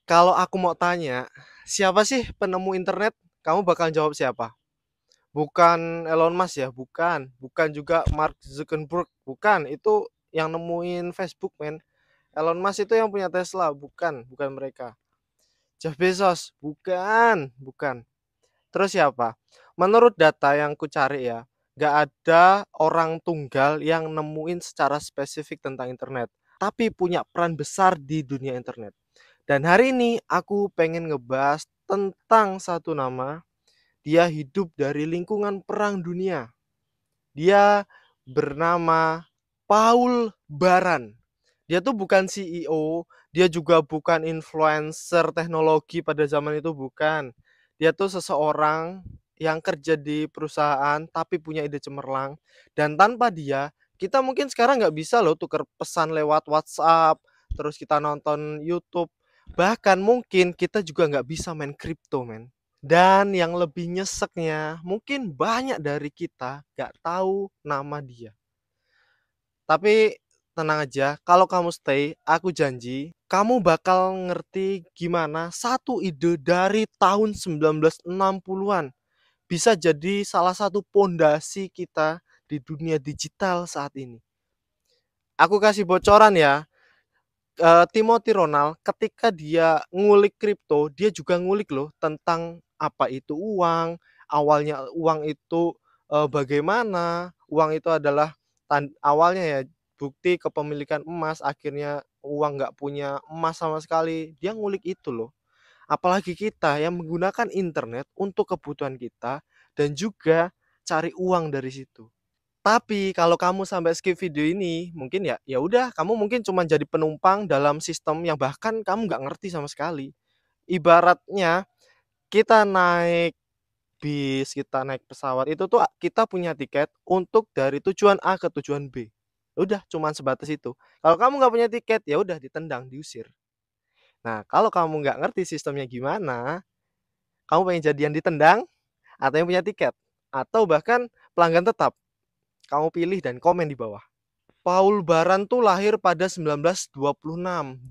Kalau aku mau tanya, siapa sih penemu internet? Kamu bakal jawab siapa? Bukan Elon Musk ya, bukan. Bukan juga Mark Zuckerberg, bukan. Itu yang nemuin Facebook, men. Elon Musk itu yang punya Tesla, bukan mereka. Jeff Bezos, bukan. Terus siapa? Menurut data yang ku cari ya, nggak ada orang tunggal yang nemuin secara spesifik tentang internet, tapi punya peran besar di dunia internet. Dan hari ini aku pengen ngebahas tentang satu nama. Dia hidup dari lingkungan perang dunia. Dia bernama Paul Baran. Dia tuh bukan CEO, dia juga bukan influencer teknologi pada zaman itu, bukan. Dia tuh seseorang yang kerja di perusahaan tapi punya ide cemerlang, dan tanpa dia kita mungkin sekarang nggak bisa loh tuker pesan lewat WhatsApp, terus kita nonton YouTube, bahkan mungkin kita juga nggak bisa main kripto, men. Dan yang lebih nyeseknya, mungkin banyak dari kita nggak tahu nama dia. Tapi tenang aja, kalau kamu stay, aku janji kamu bakal ngerti gimana satu ide dari tahun 1960-an bisa jadi salah satu pondasi kita di dunia digital saat ini. Aku kasih bocoran ya, Timothy Ronald ketika dia ngulik kripto, dia juga ngulik loh tentang apa itu uang, awalnya uang itu, bagaimana, uang itu adalah awalnya ya bukti kepemilikan emas, akhirnya uang nggak punya emas sama sekali, dia ngulik itu loh. Apalagi kita yang menggunakan internet untuk kebutuhan kita dan juga cari uang dari situ. Tapi kalau kamu sampai skip video ini, mungkin ya udah kamu mungkin cuma jadi penumpang dalam sistem yang bahkan kamu nggak ngerti sama sekali. Ibaratnya kita naik bis, kita naik pesawat itu tuh kita punya tiket untuk dari tujuan A ke tujuan B. Udah cuman sebatas itu. Kalau kamu nggak punya tiket, ya udah ditendang, diusir. Nah, kalau kamu nggak ngerti sistemnya gimana, kamu pengen jadian ditendang atau yang punya tiket atau bahkan pelanggan tetap, kamu pilih dan komen di bawah. Paul Baran tuh lahir pada 1926.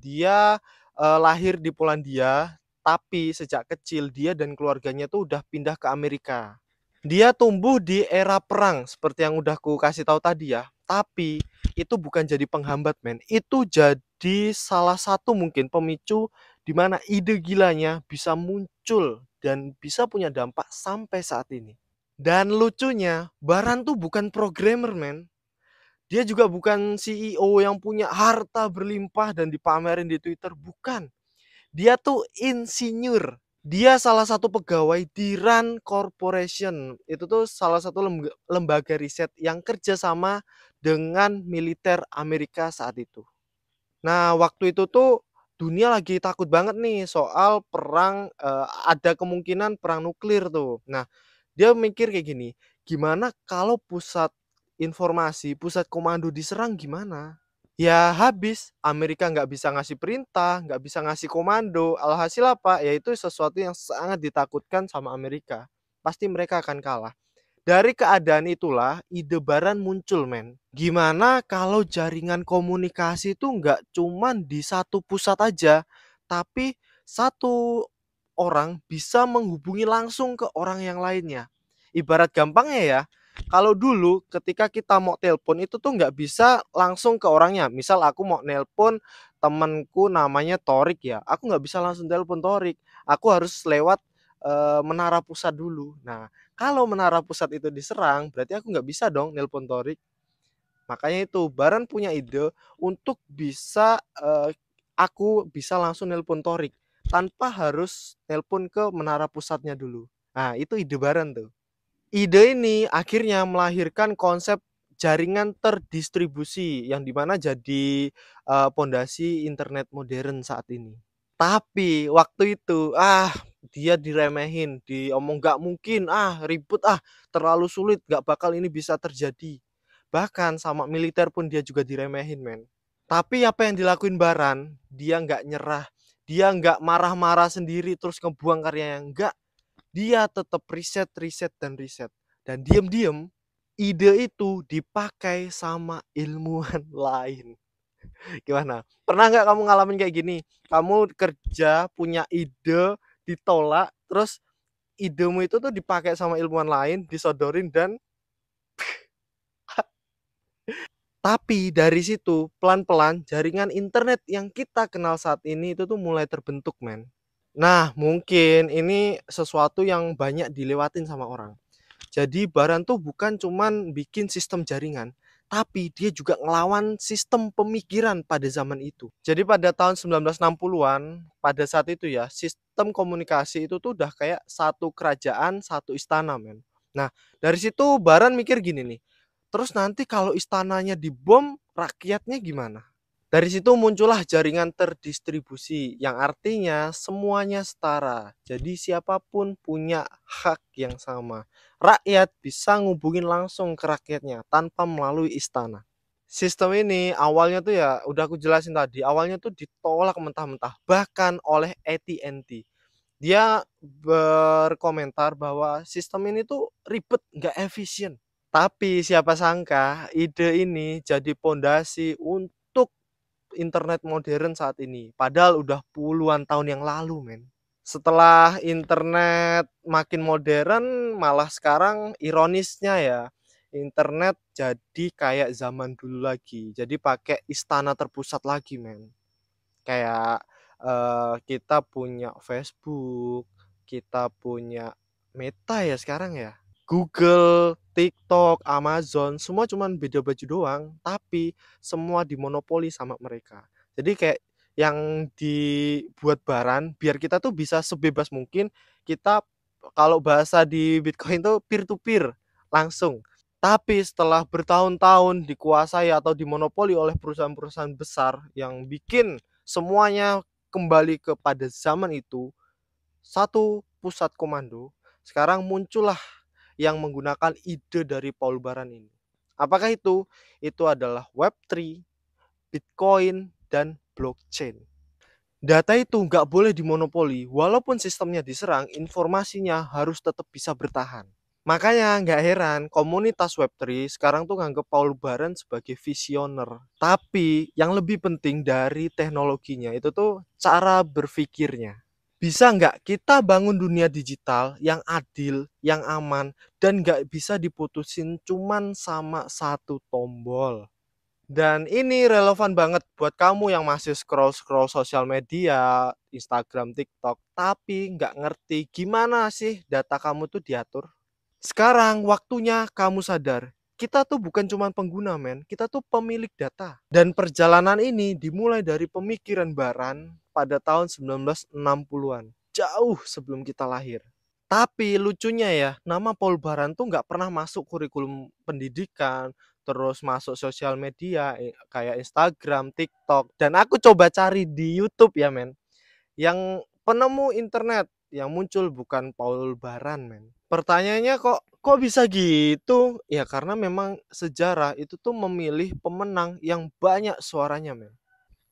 Dia lahir di Polandia, tapi sejak kecil dia dan keluarganya tuh udah pindah ke Amerika. Dia tumbuh di era perang seperti yang udah ku kasih tahu tadi ya. Tapi itu bukan jadi penghambat, men. Itu jadi salah satu mungkin pemicu di mana ide gilanya bisa muncul dan bisa punya dampak sampai saat ini. Dan lucunya, Baran tuh bukan programmer, men. Dia juga bukan CEO yang punya harta berlimpah dan dipamerin di Twitter, bukan. Dia tuh insinyur. Dia salah satu pegawai di Rand Corporation. Itu tuh salah satu lembaga riset yang kerjasama dengan militer Amerika saat itu. Nah, waktu itu tuh dunia lagi takut banget nih soal perang, ada kemungkinan perang nuklir tuh. Nah, dia mikir kayak gini, gimana kalau pusat informasi, pusat komando diserang gimana? Ya habis, Amerika nggak bisa ngasih perintah, nggak bisa ngasih komando, alhasil apa? Ya itu sesuatu yang sangat ditakutkan sama Amerika. Pasti mereka akan kalah. Dari keadaan itulah ide Baran muncul, men. Gimana kalau jaringan komunikasi itu nggak cuman di satu pusat aja, tapi satu orang bisa menghubungi langsung ke orang yang lainnya. Ibarat gampangnya ya, kalau dulu ketika kita mau telepon itu tuh nggak bisa langsung ke orangnya. Misal aku mau nelpon temenku namanya Torik ya, aku nggak bisa langsung telepon Torik. Aku harus lewat menara pusat dulu. Nah, kalau menara pusat itu diserang, berarti aku nggak bisa dong nelpon Torik. Makanya itu, Baran punya ide untuk bisa aku bisa langsung nelpon Torik tanpa harus nelpon ke menara pusatnya dulu. Nah, itu ide Baran tuh. Ide ini akhirnya melahirkan konsep jaringan terdistribusi yang dimana jadi pondasi internet modern saat ini. Tapi waktu itu dia diremehin, diomong nggak mungkin, ribut, terlalu sulit, nggak bakal ini bisa terjadi. Bahkan sama militer pun dia juga diremehin, men. Tapi apa yang dilakuin Baran, dia nggak nyerah, dia nggak marah-marah sendiri terus ngebuang karyanya, nggak. Dia tetap riset, riset, dan riset. Dan diam-diam ide itu dipakai sama ilmuwan lain. Gimana? Pernah nggak kamu ngalamin kayak gini? Kamu kerja, punya ide, ditolak, terus idemu itu tuh dipakai sama ilmuwan lain, disodorin dan tapi dari situ pelan-pelan jaringan internet yang kita kenal saat ini itu tuh mulai terbentuk, men. Nah, mungkin ini sesuatu yang banyak dilewatin sama orang. Jadi Baran tuh bukan cuman bikin sistem jaringan, tapi dia juga ngelawan sistem pemikiran pada zaman itu. Jadi pada tahun 1960-an, pada saat itu ya, sistem komunikasi itu tuh udah kayak satu kerajaan, satu istana, men. Nah, dari situ Baran mikir gini nih, terus nanti kalau istananya dibom, rakyatnya gimana? Dari situ muncullah jaringan terdistribusi yang artinya semuanya setara. Jadi siapapun punya hak yang sama. Rakyat bisa ngubungin langsung ke rakyatnya tanpa melalui istana. Sistem ini awalnya tuh ya udah aku jelasin tadi, awalnya tuh ditolak mentah-mentah bahkan oleh AT&T. Dia berkomentar bahwa sistem ini tuh ribet, nggak efisien. Tapi siapa sangka ide ini jadi pondasi untuk internet modern saat ini. Padahal udah puluhan tahun yang lalu, men. Setelah internet makin modern, malah sekarang ironisnya ya, internet jadi kayak zaman dulu lagi. Jadi pakai istana terpusat lagi, men. Kayak kita punya Facebook, kita punya Meta ya sekarang ya. Google, TikTok, Amazon, semua cuman beda baju doang, tapi semua dimonopoli sama mereka. Jadi kayak yang dibuat Baran biar kita tuh bisa sebebas mungkin kita kalau bahasa di Bitcoin tuh peer to peer langsung. Tapi setelah bertahun-tahun dikuasai atau dimonopoli oleh perusahaan-perusahaan besar yang bikin semuanya kembali kepada zaman itu, satu pusat komando, sekarang muncullah yang menggunakan ide dari Paul Baran ini. Apakah itu? Itu adalah Web3, Bitcoin, dan blockchain. Data itu nggak boleh dimonopoli, walaupun sistemnya diserang, informasinya harus tetap bisa bertahan. Makanya nggak heran komunitas Web3 sekarang tuh nganggep Paul Baran sebagai visioner. Tapi yang lebih penting dari teknologinya itu tuh cara berpikirnya. Bisa nggak kita bangun dunia digital yang adil, yang aman, dan nggak bisa diputusin cuman sama satu tombol. Dan ini relevan banget buat kamu yang masih scroll-scroll sosial media, Instagram, TikTok, tapi nggak ngerti gimana sih data kamu tuh diatur. Sekarang waktunya kamu sadar, kita tuh bukan cuma pengguna, men. Kita tuh pemilik data. Dan perjalanan ini dimulai dari pemikiran Baran pada tahun 1960-an. Jauh sebelum kita lahir. Tapi lucunya ya, nama Paul Baran tuh nggak pernah masuk kurikulum pendidikan, terus masuk sosial media kayak Instagram, TikTok. Dan aku coba cari di YouTube ya, men. Yang penemu internet yang muncul bukan Paul Baran, men. Pertanyaannya kok bisa gitu? Ya karena memang sejarah itu tuh memilih pemenang yang banyak suaranya, men.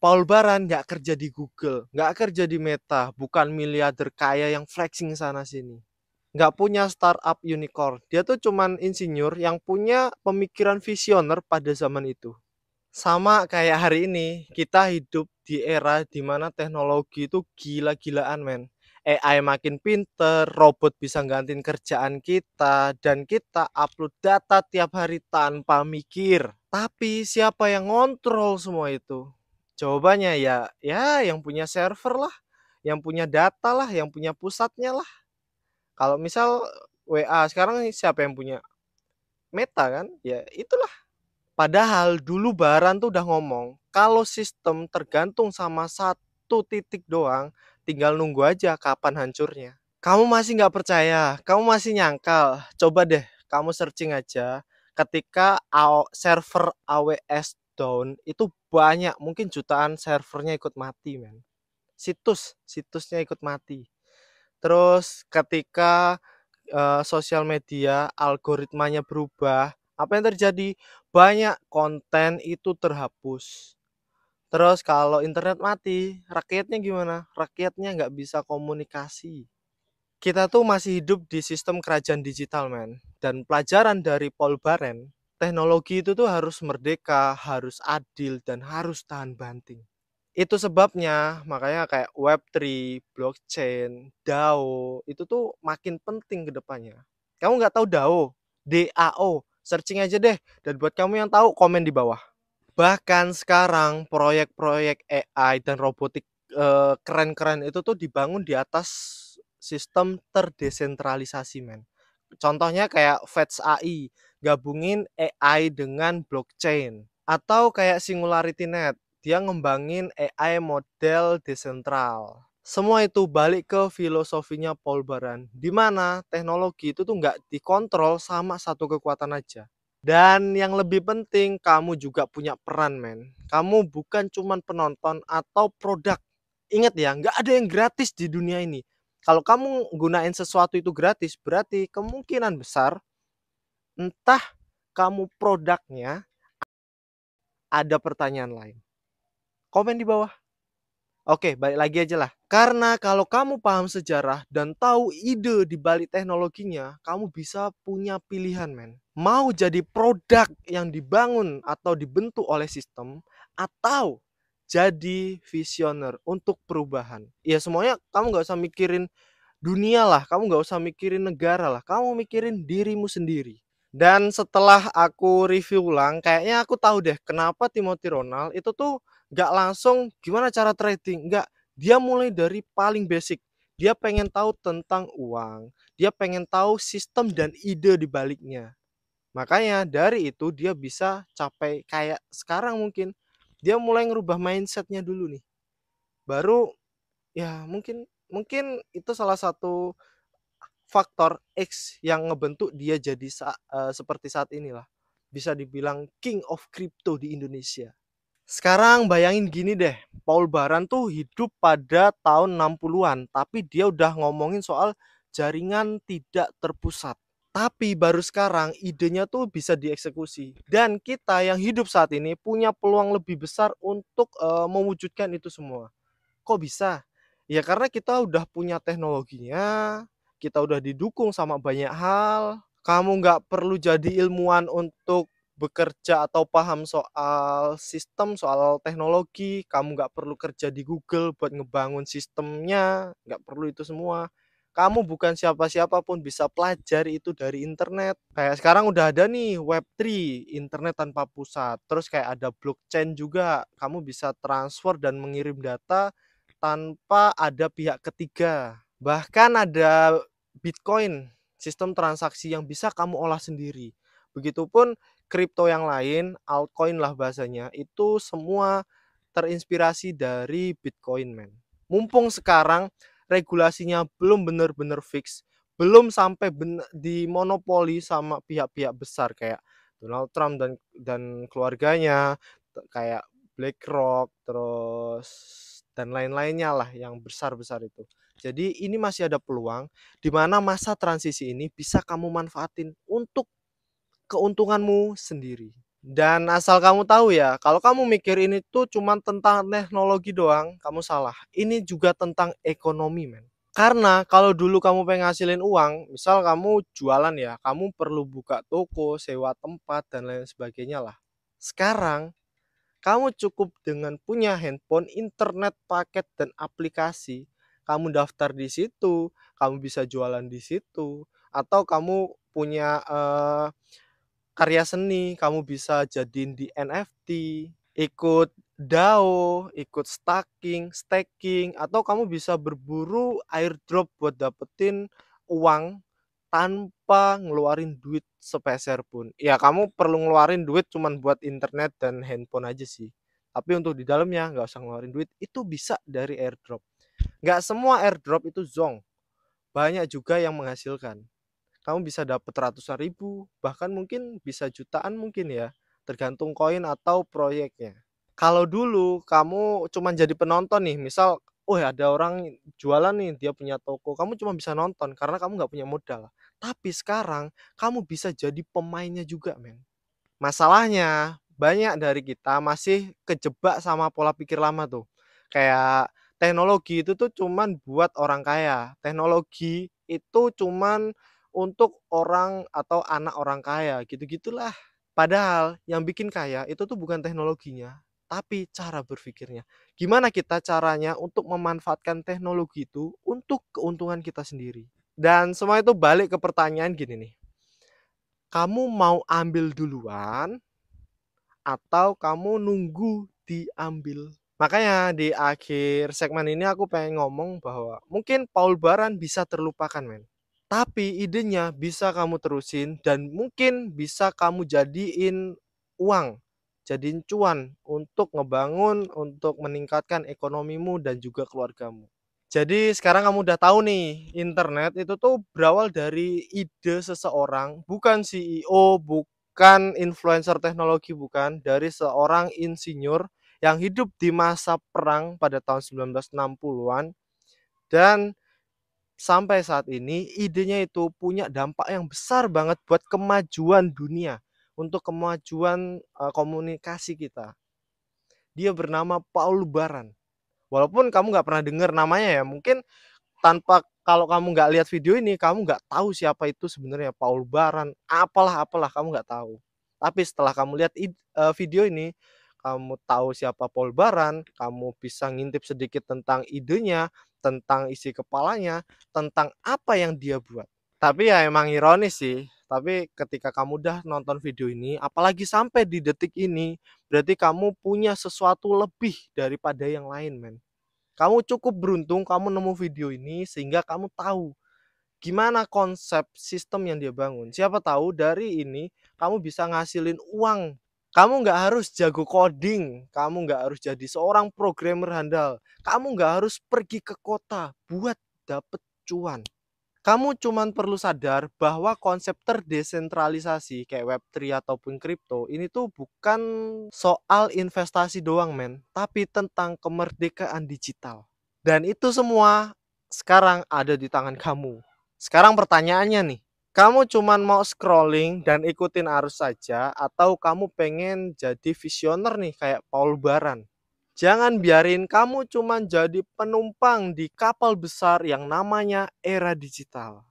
Paul Baran nggak kerja di Google, nggak kerja di Meta, bukan miliarder kaya yang flexing sana sini. Nggak punya startup unicorn. Dia tuh cuman insinyur yang punya pemikiran visioner pada zaman itu. Sama kayak hari ini, kita hidup di era dimana teknologi itu gila-gilaan, men. AI makin pinter, robot bisa gantiin kerjaan kita, dan kita upload data tiap hari tanpa mikir. Tapi siapa yang ngontrol semua itu? Jawabannya ya yang punya server lah, yang punya data lah, yang punya pusatnya lah. Kalau misal WA sekarang siapa yang punya? Meta kan? Ya itulah. Padahal dulu Baran tuh udah ngomong, kalau sistem tergantung sama satu titik doang, tinggal nunggu aja kapan hancurnya. Kamu masih nggak percaya, kamu masih nyangkal. Coba deh, kamu searching aja. Ketika server AWS down, itu banyak, mungkin jutaan servernya ikut mati, men. Situsnya ikut mati. Terus ketika sosial media algoritmanya berubah, apa yang terjadi? Banyak konten itu terhapus. Terus kalau internet mati, rakyatnya gimana? Rakyatnya nggak bisa komunikasi. Kita tuh masih hidup di sistem kerajaan digital, men. Dan pelajaran dari Paul Baran, Teknologi itu tuh harus merdeka, harus adil, dan harus tahan banting. Itu sebabnya makanya kayak Web3, blockchain, DAO itu tuh makin penting ke depannya. Kamu nggak tahu DAO? DAO, searching aja deh. Dan buat kamu yang tahu, komen di bawah. Bahkan sekarang proyek-proyek AI dan robotik keren-keren itu tuh dibangun di atas sistem terdesentralisasi, men. Contohnya kayak Fetch AI, gabungin AI dengan blockchain. Atau kayak Singularity Net, dia ngembangin AI model desentral. Semua itu balik ke filosofinya Paul Baran, di mana teknologi itu tuh nggak dikontrol sama satu kekuatan aja. Dan yang lebih penting, kamu juga punya peran, men. Kamu bukan cuman penonton atau produk. Ingat ya, nggak ada yang gratis di dunia ini. Kalau kamu gunain sesuatu itu gratis, berarti kemungkinan besar entah kamu produknya ada pertanyaan lain. Komen di bawah. Oke, balik lagi aja lah. Karena kalau kamu paham sejarah dan tahu ide di balik teknologinya, kamu bisa punya pilihan, men. Mau jadi produk yang dibangun atau dibentuk oleh sistem, atau jadi visioner untuk perubahan. Ya semuanya kamu nggak usah mikirin dunia lah, kamu nggak usah mikirin negara lah, kamu mikirin dirimu sendiri. Dan setelah aku review ulang, kayaknya aku tahu deh kenapa Timothy Ronald itu tuh nggak langsung gimana cara trading, nggak. Dia mulai dari paling basic. Dia pengen tahu tentang uang, dia pengen tahu sistem dan ide di baliknya. Makanya dari itu dia bisa capai kayak sekarang mungkin. Dia mulai ngerubah mindsetnya dulu nih. Baru ya mungkin mungkin itu salah satu faktor X yang ngebentuk dia jadi seperti saat inilah. Bisa dibilang king of crypto di Indonesia. Sekarang bayangin gini deh, Paul Baran tuh hidup pada tahun 60-an, tapi dia udah ngomongin soal jaringan tidak terpusat. Tapi baru sekarang idenya tuh bisa dieksekusi. Dan kita yang hidup saat ini punya peluang lebih besar untuk mewujudkan itu semua. Kok bisa? Ya karena kita udah punya teknologinya, kita udah didukung sama banyak hal. Kamu nggak perlu jadi ilmuwan untuk bekerja atau paham soal sistem, soal teknologi. Kamu nggak perlu kerja di Google buat ngebangun sistemnya, nggak perlu itu semua. Kamu bukan siapa-siapa pun bisa pelajari itu dari internet. Kayak sekarang udah ada nih Web3, internet tanpa pusat. Terus kayak ada blockchain juga. Kamu bisa transfer dan mengirim data tanpa ada pihak ketiga. Bahkan ada Bitcoin, sistem transaksi yang bisa kamu olah sendiri. Begitupun kripto yang lain, altcoin lah bahasanya, itu semua terinspirasi dari Bitcoin, men. Mumpung sekarang regulasinya belum benar-benar fix, belum sampai dimonopoli sama pihak-pihak besar kayak Donald Trump dan keluarganya, kayak BlackRock, terus dan lain-lainnya lah yang besar-besar itu. Jadi ini masih ada peluang di mana masa transisi ini bisa kamu manfaatin untuk keuntunganmu sendiri. Dan asal kamu tahu ya, kalau kamu mikir ini tuh cuma tentang teknologi doang, kamu salah. Ini juga tentang ekonomi, men. Karena kalau dulu kamu pengen ngasilin uang, misal kamu jualan ya, kamu perlu buka toko, sewa tempat, dan lain sebagainya lah. Sekarang, kamu cukup dengan punya handphone, internet, paket, dan aplikasi. Kamu daftar di situ, kamu bisa jualan di situ, atau kamu punya karya seni, kamu bisa jadiin di NFT, ikut DAO, ikut staking, atau kamu bisa berburu airdrop buat dapetin uang tanpa ngeluarin duit sepeser pun. Ya kamu perlu ngeluarin duit cuman buat internet dan handphone aja sih. Tapi untuk di dalamnya nggak usah ngeluarin duit, itu bisa dari airdrop. Nggak semua airdrop itu zong, banyak juga yang menghasilkan. Kamu bisa dapat ratusan ribu, bahkan mungkin bisa jutaan mungkin ya, tergantung koin atau proyeknya. Kalau dulu kamu cuma jadi penonton nih, misal, oh ada orang jualan nih, dia punya toko, kamu cuma bisa nonton karena kamu nggak punya modal. Tapi sekarang kamu bisa jadi pemainnya juga, men. Masalahnya banyak dari kita masih kejebak sama pola pikir lama tuh. Kayak teknologi itu tuh cuman buat orang kaya. Teknologi itu cuman untuk orang atau anak orang kaya, gitu-gitulah. Padahal yang bikin kaya itu tuh bukan teknologinya, tapi cara berpikirnya. Gimana kita caranya untuk memanfaatkan teknologi itu untuk keuntungan kita sendiri. Dan semua itu balik ke pertanyaan gini nih, kamu mau ambil duluan atau kamu nunggu diambil? Makanya di akhir segmen ini aku pengen ngomong bahwa mungkin Paul Baran bisa terlupakan, men. Tapi idenya bisa kamu terusin dan mungkin bisa kamu jadiin uang, jadiin cuan untuk ngebangun, untuk meningkatkan ekonomimu dan juga keluargamu. Jadi sekarang kamu udah tahu nih, internet itu tuh berawal dari ide seseorang, bukan CEO, bukan influencer teknologi, bukan, dari seorang insinyur yang hidup di masa perang pada tahun 1960-an dan sampai saat ini idenya itu punya dampak yang besar banget buat kemajuan dunia, untuk kemajuan komunikasi kita. Dia bernama Paul Baran. Walaupun kamu nggak pernah dengar namanya ya, mungkin tanpa kalau kamu nggak lihat video ini, kamu nggak tahu siapa itu sebenarnya Paul Baran, apalah kamu nggak tahu. Tapi setelah kamu lihat video ini, kamu tahu siapa Paul Baran, kamu bisa ngintip sedikit tentang idenya, tentang isi kepalanya, tentang apa yang dia buat. Tapi ya emang ironis sih, tapi ketika kamu udah nonton video ini, apalagi sampai di detik ini, berarti kamu punya sesuatu lebih daripada yang lain, men. Kamu cukup beruntung kamu nemu video ini sehingga kamu tahu gimana konsep sistem yang dia bangun. Siapa tahu dari ini kamu bisa ngasilin uang. Kamu nggak harus jago coding, kamu nggak harus jadi seorang programmer handal, kamu nggak harus pergi ke kota buat dapet cuan. Kamu cuman perlu sadar bahwa konsep terdesentralisasi kayak Web3 ataupun kripto ini tuh bukan soal investasi doang, men, tapi tentang kemerdekaan digital. Dan itu semua sekarang ada di tangan kamu. Sekarang pertanyaannya nih, kamu cuman mau scrolling dan ikutin arus saja atau kamu pengen jadi visioner nih kayak Paul Baran? Jangan biarin kamu cuman jadi penumpang di kapal besar yang namanya era digital.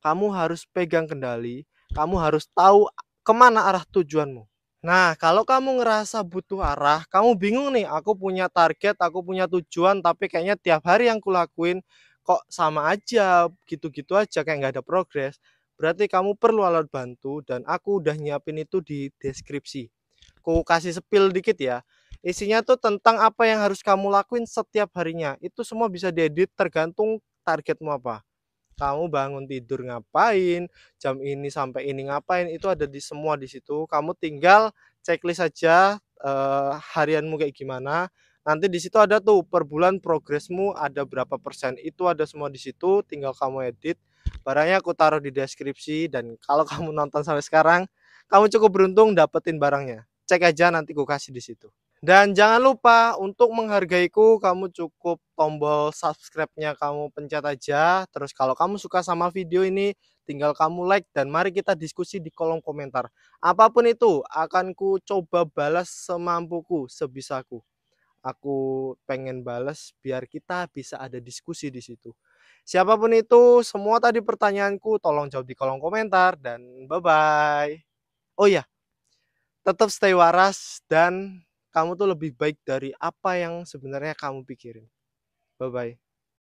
Kamu harus pegang kendali, kamu harus tahu kemana arah tujuanmu. Nah, kalau kamu ngerasa butuh arah, kamu bingung nih, aku punya target, aku punya tujuan, tapi kayaknya tiap hari yang kulakuin kok sama aja, gitu-gitu aja, kayak nggak ada progres. Berarti kamu perlu alat bantu dan aku udah nyiapin itu di deskripsi. Aku kasih spill dikit ya. Isinya tuh tentang apa yang harus kamu lakuin setiap harinya. Itu semua bisa diedit tergantung targetmu apa. Kamu bangun tidur ngapain, jam ini sampai ini ngapain, itu ada di semua di situ. Kamu tinggal checklist saja harianmu kayak gimana. Nanti di situ ada tuh per bulan progresmu ada berapa persen. Itu ada semua di situ, tinggal kamu edit. Barangnya aku taruh di deskripsi dan kalau kamu nonton sampai sekarang, kamu cukup beruntung dapetin barangnya. Cek aja nanti aku kasih di situ. Dan jangan lupa untuk menghargaiku, kamu cukup tombol subscribe-nya kamu pencet aja. Terus kalau kamu suka sama video ini, tinggal kamu like dan mari kita diskusi di kolom komentar. Apapun itu, akan ku coba balas semampuku, sebisaku. Aku pengen balas biar kita bisa ada diskusi di situ. Siapapun itu, semua tadi pertanyaanku tolong jawab di kolom komentar dan bye-bye. Oh iya, tetap stay waras dan kamu tuh lebih baik dari apa yang sebenarnya kamu pikirin. Bye bye.